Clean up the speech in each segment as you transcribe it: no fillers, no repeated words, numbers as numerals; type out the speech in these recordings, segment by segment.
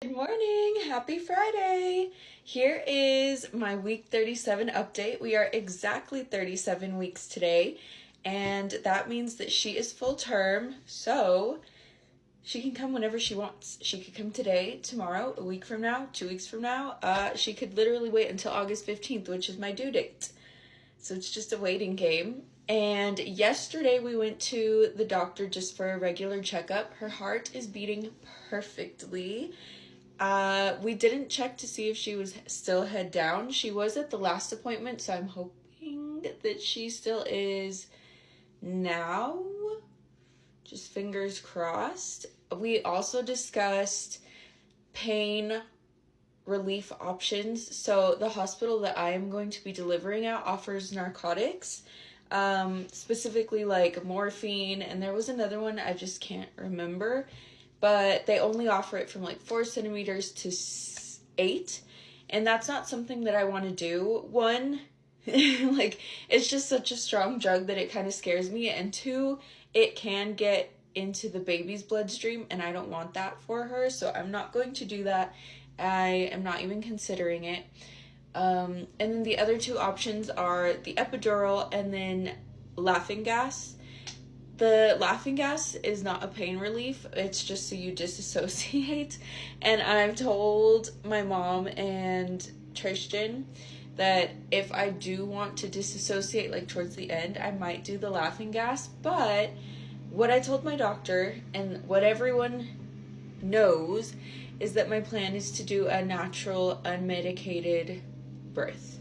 Good morning. Happy Friday. Here is my week 37 update. We are exactly 37 weeks today, and that means that she is full term, so she can come whenever she wants. She could come today, tomorrow, a week from now, 2 weeks from now. She could literally wait until August 15th, which is my due date. So it's just a waiting game. And yesterday we went to the doctor just for a regular checkup. Her heart is beating perfectly. We didn't check to see if she was still head down. She was at the last appointment, so I'm hoping that she still is now. Just fingers crossed. We also discussed pain relief options. So the hospital that I am going to be delivering at offers narcotics, specifically like morphine, and there was another one I just can't remember. But they only offer it from like 4 centimeters to 8. And that's not something that I want to do. One, like, it's just such a strong drug that it kind of scares me. And two, it can get into the baby's bloodstream, and I don't want that for her. So I'm not going to do that. I am not even considering it. And then the other two options are the epidural and then laughing gas. The laughing gas is not a pain relief. It's just so you disassociate. And I've told my mom and Tristan that if I do want to disassociate, like towards the end, I might do the laughing gas. But what I told my doctor and what everyone knows is that my plan is to do a natural, unmedicated birth.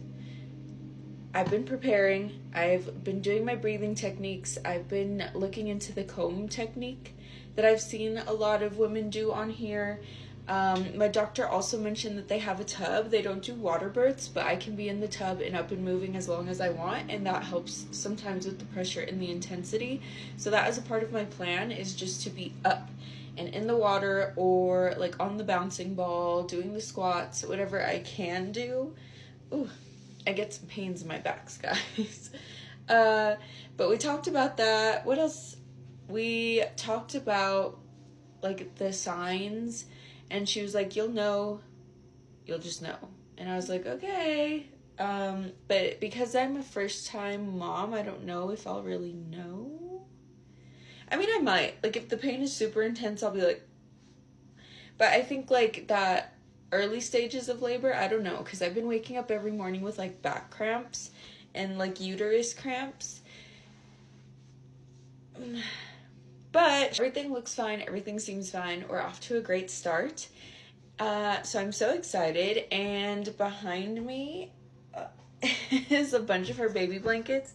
I've been preparing. I've been doing my breathing techniques. I've been looking into the comb technique that I've seen a lot of women do on here. My doctor also mentioned that they have a tub. They don't do water births, but I can be in the tub and up and moving as long as I want, and that helps sometimes with the pressure and the intensity. So that is a part of my plan, is just to be up and in the water or like on the bouncing ball, doing the squats, whatever I can do. Ooh, I get some pains in my backs, guys. But we talked about that. What else? We talked about like the signs, and she was like, you'll know, you'll just know. And I was like, okay. But because I'm a first time mom, I don't know if I'll really know. I mean, I might. Like, if the pain is super intense, I'll be like, but I think like that early stages of labor, I don't know, because I've been waking up every morning with like back cramps and like uterus cramps. But everything looks fine. Everything seems fine. We're off to a great start. So I'm so excited. And behind me is a bunch of her baby blankets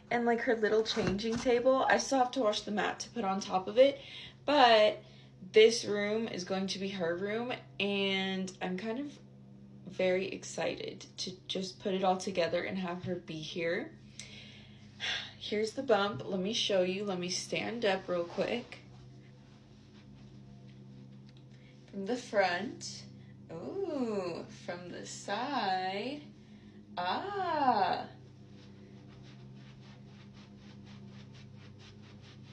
and like her little changing table. I still have to wash the mat to put on top of it, but this room is going to be her room, and I'm kind of very excited to just put it all together and have her be here. Here's the bump. Let me show you. Let me stand up real quick. From the front. Ooh, from the side. Ah.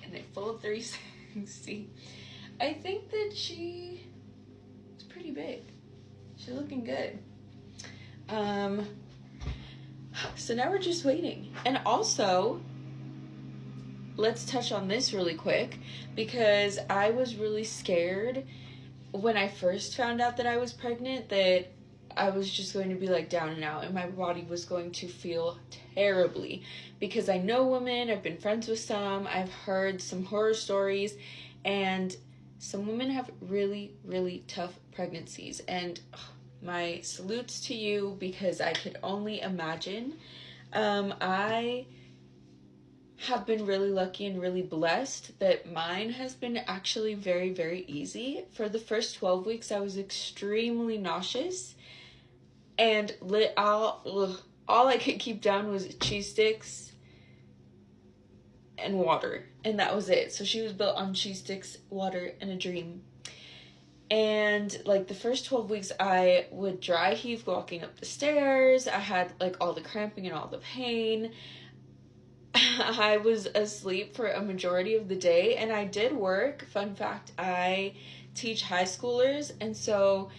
And a full 360. I think that she is pretty big. She's looking good. So now we're just waiting. And also, let's touch on this really quick, because I was really scared when I first found out that I was pregnant that I was just going to be like down and out and my body was going to feel terribly, because I know women, I've been friends with some, I've heard some horror stories, and some women have really, really tough pregnancies, and my salutes to you, because I could only imagine. I have been really lucky and really blessed that mine has been actually very, very easy. For the first 12 weeks, I was extremely nauseous, and all I could keep down was cheese sticks and water, and that was it. So she was built on cheese sticks, water, and a dream. And like the first 12 weeks, I would dry heave walking up the stairs. I had like all the cramping and all the pain. I was asleep for a majority of the day, and I did work. Fun fact, I teach high schoolers, and so,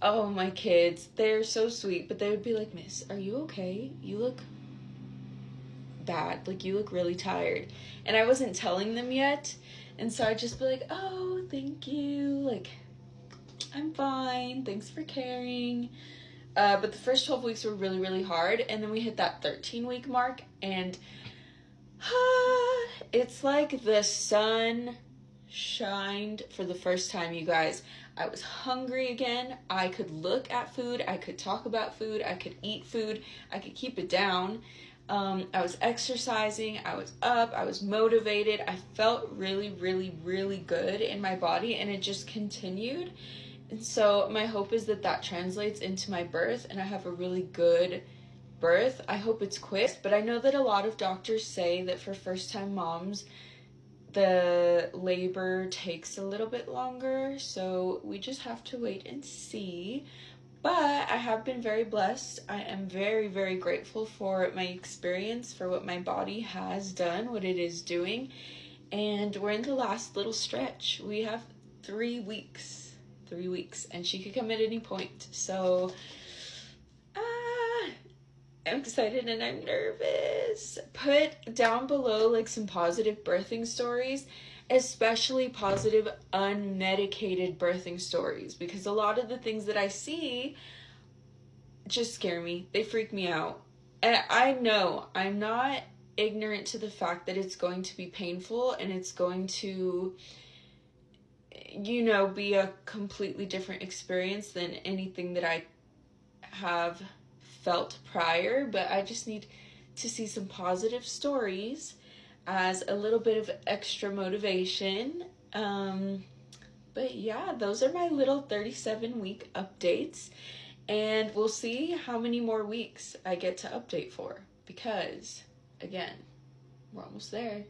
oh, my kids, they're so sweet, but they would be like, Miss, are you okay? You look bad. Like, you look really tired. And I wasn't telling them yet, and so I'd just be like, oh, thank you. Like, I'm fine. Thanks for caring. But the first 12 weeks were really, really hard, and then we hit that 13-week mark, and it's like the sun shined for the first time, you guys. I was hungry again. I could look at food. I could talk about food. I could eat food. I could keep it down. I was exercising. I was up. I was motivated. I felt really, really, really good in my body, and it just continued. And so my hope is that that translates into my birth, and I have a really good birth. I hope it's quick, but I know that a lot of doctors say that for first-time moms, the labor takes a little bit longer, so we just have to wait and see. But I have been very blessed. I am very, very grateful for my experience, for what my body has done, what it is doing, and we're in the last little stretch. We have 3 weeks, and she could come at any point, so I'm excited and I'm nervous. Put down below like some positive birthing stories, especially positive unmedicated birthing stories, because a lot of the things that I see just scare me. They freak me out. And I know I'm not ignorant to the fact that it's going to be painful and it's going to, you know, be a completely different experience than anything that I have felt prior, but I just need to see some positive stories as a little bit of extra motivation. But yeah, those are my little 37-week updates, and we'll see how many more weeks I get to update for, because again, we're almost there.